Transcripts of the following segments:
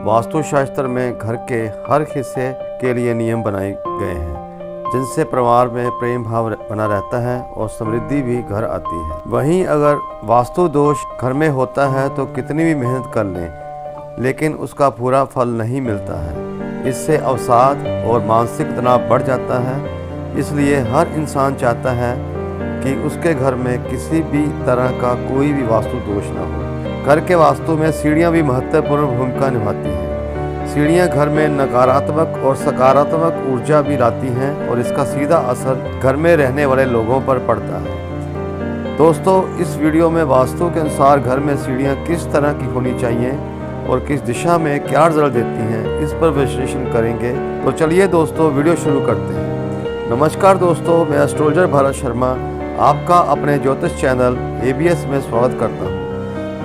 वास्तुशास्त्र में घर के हर हिस्से के लिए नियम बनाए गए हैं, जिनसे परिवार में प्रेम भाव बना रहता है और समृद्धि भी घर आती है। वहीं अगर वास्तु दोष घर में होता है तो कितनी भी मेहनत कर लें, लेकिन उसका पूरा फल नहीं मिलता है। इससे अवसाद और मानसिक तनाव बढ़ जाता है। इसलिए हर इंसान चाहता है कि उसके घर में किसी भी तरह का कोई भी वास्तु दोष न हो। घर के वास्तु में सीढ़ियाँ भी महत्वपूर्ण भूमिका निभाती हैं। सीढ़ियाँ घर में नकारात्मक और सकारात्मक ऊर्जा भी लाती हैं और इसका सीधा असर घर में रहने वाले लोगों पर पड़ता है। दोस्तों, इस वीडियो में वास्तु के अनुसार घर में सीढ़ियाँ किस तरह की होनी चाहिए और किस दिशा में क्या रिजल्ट देती हैं, इस पर विश्लेषण करेंगे। तो चलिए दोस्तों, वीडियो शुरू करते हैं। नमस्कार दोस्तों, मैं एस्ट्रोलॉजर भारत शर्मा आपका अपने ज्योतिष चैनल ABS में स्वागत करता हूं।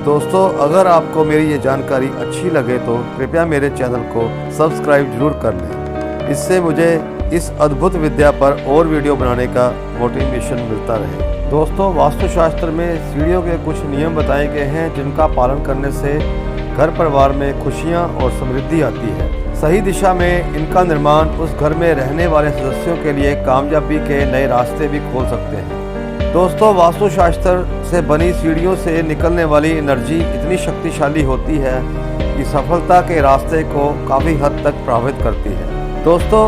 दोस्तों, अगर आपको मेरी ये जानकारी अच्छी लगे तो कृपया मेरे चैनल को सब्सक्राइब जरूर कर लें। इससे मुझे इस अद्भुत विद्या पर और वीडियो बनाने का मोटिवेशन मिलता रहे। दोस्तों, वास्तुशास्त्र में सीढ़ियों के कुछ नियम बताए गए हैं, जिनका पालन करने से घर परिवार में खुशियाँ और समृद्धि आती है। सही दिशा में इनका निर्माण उस घर में रहने वाले सदस्यों के लिए कामयाबी के नए रास्ते भी खोल सकते हैं। दोस्तों, वास्तुशास्त्र से बनी सीढ़ियों से निकलने वाली एनर्जी इतनी शक्तिशाली होती है कि सफलता के रास्ते को काफ़ी हद तक प्रभावित करती है। दोस्तों,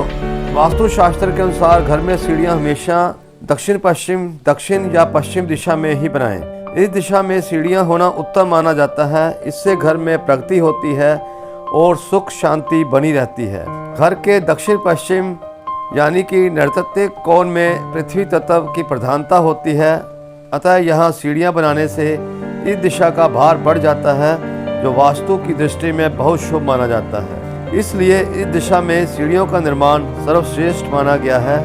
वास्तुशास्त्र के अनुसार घर में सीढ़ियाँ हमेशा दक्षिण या पश्चिम दिशा में ही बनाएं। इस दिशा में सीढ़ियाँ होना उत्तम माना जाता है। इससे घर में प्रगति होती है और सुख शांति बनी रहती है। घर के दक्षिण पश्चिम यानी कि नैऋत्य कोण में पृथ्वी तत्व की प्रधानता होती है। अतः यहाँ सीढ़ियाँ बनाने से इस दिशा का भार बढ़ जाता है, जो वास्तु की दृष्टि में बहुत शुभ माना जाता है। इसलिए इस दिशा में सीढ़ियों का निर्माण सर्वश्रेष्ठ माना गया है।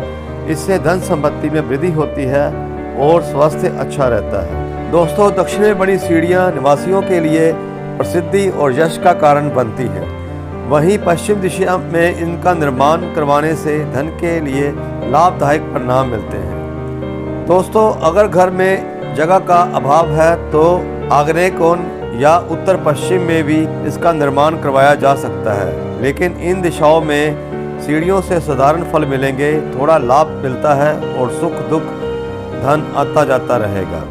इससे धन संपत्ति में वृद्धि होती है और स्वास्थ्य अच्छा रहता है। दोस्तों, दक्षिण में बनी सीढ़ियाँ निवासियों के लिए प्रसिद्धि और यश का कारण बनती है। वहीं पश्चिम दिशा में इनका निर्माण करवाने से धन के लिए लाभदायक परिणाम मिलते हैं। दोस्तों, अगर घर में जगह का अभाव है तो आग्नेय कोण या उत्तर पश्चिम में भी इसका निर्माण करवाया जा सकता है, लेकिन इन दिशाओं में सीढ़ियों से साधारण फल मिलेंगे। थोड़ा लाभ मिलता है और सुख दुख धन आता जाता रहेगा।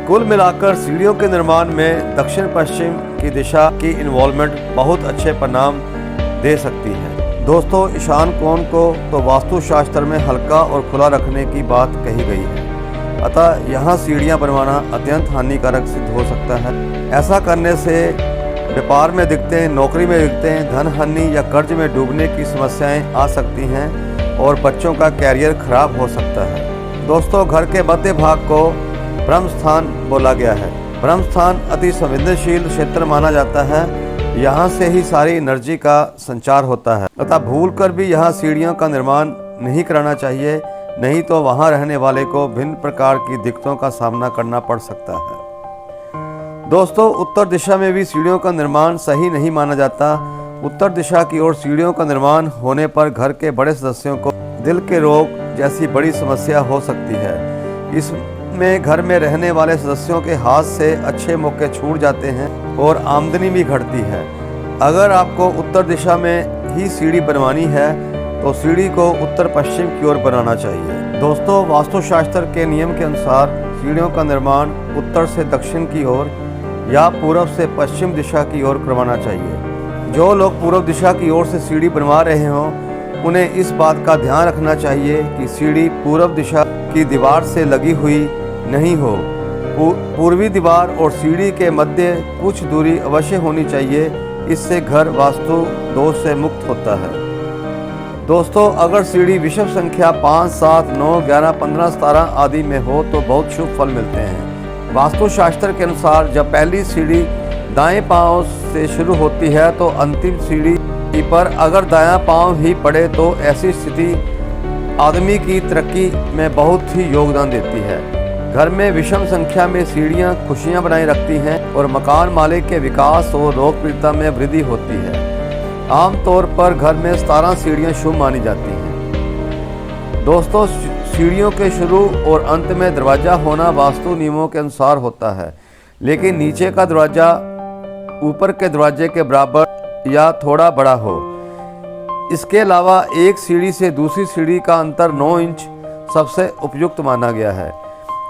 कुल मिलाकर सीढ़ियों के निर्माण में दक्षिण पश्चिम की दिशा की इन्वॉल्वमेंट बहुत अच्छे परिणाम दे सकती है। दोस्तों, ईशान कोण को तो वास्तुशास्त्र में हल्का और खुला रखने की बात कही गई है। अतः यहाँ सीढ़ियाँ बनवाना अत्यंत हानिकारक सिद्ध हो सकता है। ऐसा करने से व्यापार में दिक्कतें, नौकरी में दिक्कतें, धन हानि या कर्ज में डूबने की समस्याएं आ सकती हैं और बच्चों का कैरियर खराब हो सकता है। दोस्तों, घर के मध्य भाग को ब्रह्म स्थान बोला गया है। ब्रह्म स्थान अति संवेदनशील क्षेत्र माना जाता है। यहाँ से ही सारी एनर्जी का संचार होता है। तथा भूल कर भी यहाँ सीढ़ियों का निर्माण नहीं कराना चाहिए, नहीं तो वहाँ रहने वाले को भिन्न प्रकार की दिक्कतों का सामना करना पड़ सकता है। दोस्तों, उत्तर दिशा में भी सीढ़ियों का निर्माण सही नहीं माना जाता। उत्तर दिशा की ओर सीढ़ियों का निर्माण होने पर घर के बड़े सदस्यों को दिल के रोग जैसी बड़ी समस्या हो सकती है। इसमें घर में रहने वाले सदस्यों के हाथ से अच्छे मौके छूट जाते हैं और आमदनी भी घटती है। अगर आपको उत्तर दिशा में ही सीढ़ी बनवानी है तो सीढ़ी को उत्तर पश्चिम की ओर बनाना चाहिए। दोस्तों, वास्तुशास्त्र के नियम के अनुसार सीढ़ियों का निर्माण उत्तर से दक्षिण की ओर या पूर्व से पश्चिम दिशा की ओर करवाना चाहिए। जो लोग पूर्व दिशा की ओर से सीढ़ी बनवा रहे हों, उन्हें इस बात का ध्यान रखना चाहिए कि सीढ़ी पूर्व दिशा की दीवार से लगी हुई नहीं हो। पूर्वी दीवार और सीढ़ी के मध्य कुछ दूरी अवश्य होनी चाहिए। इससे घर वास्तु दोष से मुक्त होता है। दोस्तों, अगर सीढ़ी विषम संख्या 5, 7, 9, 11, 15, 17 आदि में हो तो बहुत शुभ फल मिलते हैं। वास्तुशास्त्र के अनुसार जब पहली सीढ़ी दाएं पांव से शुरू होती है तो अंतिम सीढ़ी पर अगर दायां पांव ही पड़े तो ऐसी स्थिति आदमी की तरक्की में बहुत ही योगदान देती है। घर में विषम संख्या में सीढ़ियां खुशियां बनाए रखती हैं और मकान मालिक के विकास और लोकप्रियता में वृद्धि होती है। आमतौर पर घर में 17 सीढ़ियां शुभ मानी जाती हैं। दोस्तों, सीढ़ियों के शुरू और अंत में दरवाज़ा होना वास्तु नियमों के अनुसार होता है, लेकिन नीचे का दरवाज़ा ऊपर के दरवाजे के बराबर या थोड़ा बड़ा हो। इसके अलावा एक सीढ़ी से दूसरी सीढ़ी का अंतर 9 इंच सबसे उपयुक्त माना गया है।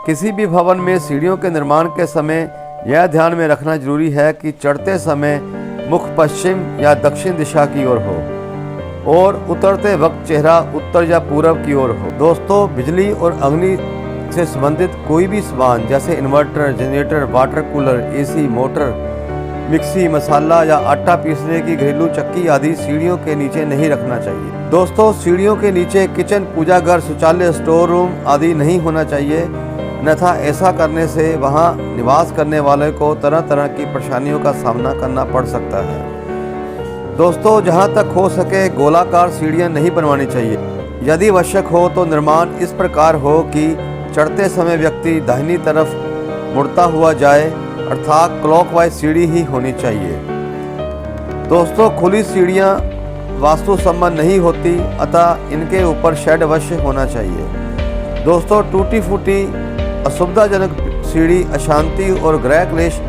किसी भी भवन में सीढ़ियों के निर्माण के समय यह ध्यान में रखना जरूरी है कि चढ़ते समय मुख पश्चिम या दक्षिण दिशा की ओर हो और उतरते वक्त चेहरा उत्तर या पूरब की ओर हो। दोस्तों, बिजली और अग्नि से संबंधित कोई भी सामान जैसे inverter, generator, water cooler, AC, motor, mixie, मसाला या आटा पीसने की घरेलू चक्की आदि सीढ़ियों के नीचे नहीं रखना चाहिए। दोस्तों, सीढ़ियों के नीचे किचन, पूजा घर, शौचालय, स्टोर रूम आदि नहीं होना चाहिए, अन्यथा ऐसा करने से वहां निवास करने वाले को तरह तरह की परेशानियों का सामना करना पड़ सकता है। दोस्तों, जहां तक हो सके गोलाकार सीढ़ियां नहीं बनवानी चाहिए। यदि आवश्यक हो तो निर्माण इस प्रकार हो कि चढ़ते समय व्यक्ति दाहिनी तरफ मुड़ता हुआ जाए, अर्थात क्लॉकवाइज सीढ़ी ही होनी चाहिए। दोस्तों, खुली सीढ़ियां वास्तु संबंध नहीं होती, अतः इनके ऊपर शेड अवश्य होना चाहिए। दोस्तों, टूटी फूटी असुविधाजनक सीढ़ी अशांति और गृह क्लेश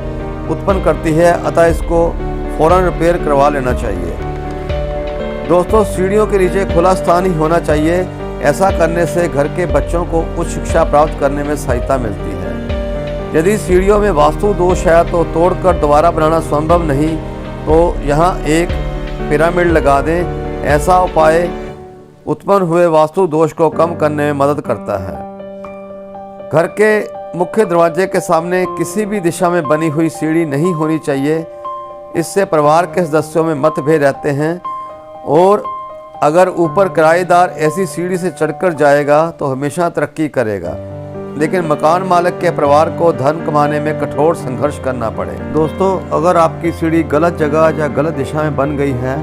उत्पन्न करती है, अतः इसको फौरन रिपेयर करवा लेना चाहिए। दोस्तों, सीढ़ियों के नीचे खुला स्थान ही होना चाहिए। ऐसा करने से घर के बच्चों को उच्च शिक्षा प्राप्त करने में सहायता मिलती है। यदि सीढ़ियों में वास्तु दोष है तो तोड़कर दोबारा बनाना संभव नहीं तो यहाँ एक पिरामिड लगा दें। ऐसा उपाय उत्पन्न हुए वास्तु दोष को कम करने में मदद करता है। घर के मुख्य दरवाजे के सामने किसी भी दिशा में बनी हुई सीढ़ी नहीं होनी चाहिए। इससे परिवार के सदस्यों में मतभेद रहते हैं और अगर ऊपर किराएदार ऐसी सीढ़ी से चढ़कर जाएगा तो हमेशा तरक्की करेगा, लेकिन मकान मालिक के परिवार को धन कमाने में कठोर संघर्ष करना पड़े। दोस्तों, अगर आपकी सीढ़ी गलत जगह या गलत दिशा में बन गई है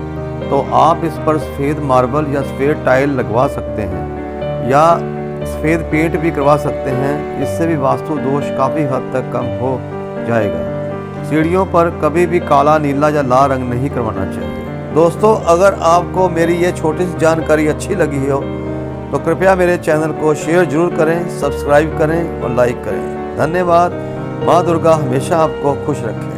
तो आप इस पर सफ़ेद मार्बल या सफ़ेद टाइल लगवा सकते हैं या सफ़ेद पेंट भी करवा सकते हैं। इससे भी वास्तु दोष काफ़ी हद तक कम हो जाएगा। सीढ़ियों पर कभी भी काला, नीला या लाल रंग नहीं करवाना चाहिए। दोस्तों, अगर आपको मेरी ये छोटी सी जानकारी अच्छी लगी हो तो कृपया मेरे चैनल को शेयर जरूर करें, सब्सक्राइब करें और लाइक करें। धन्यवाद। माँ दुर्गा हमेशा आपको खुश रखें।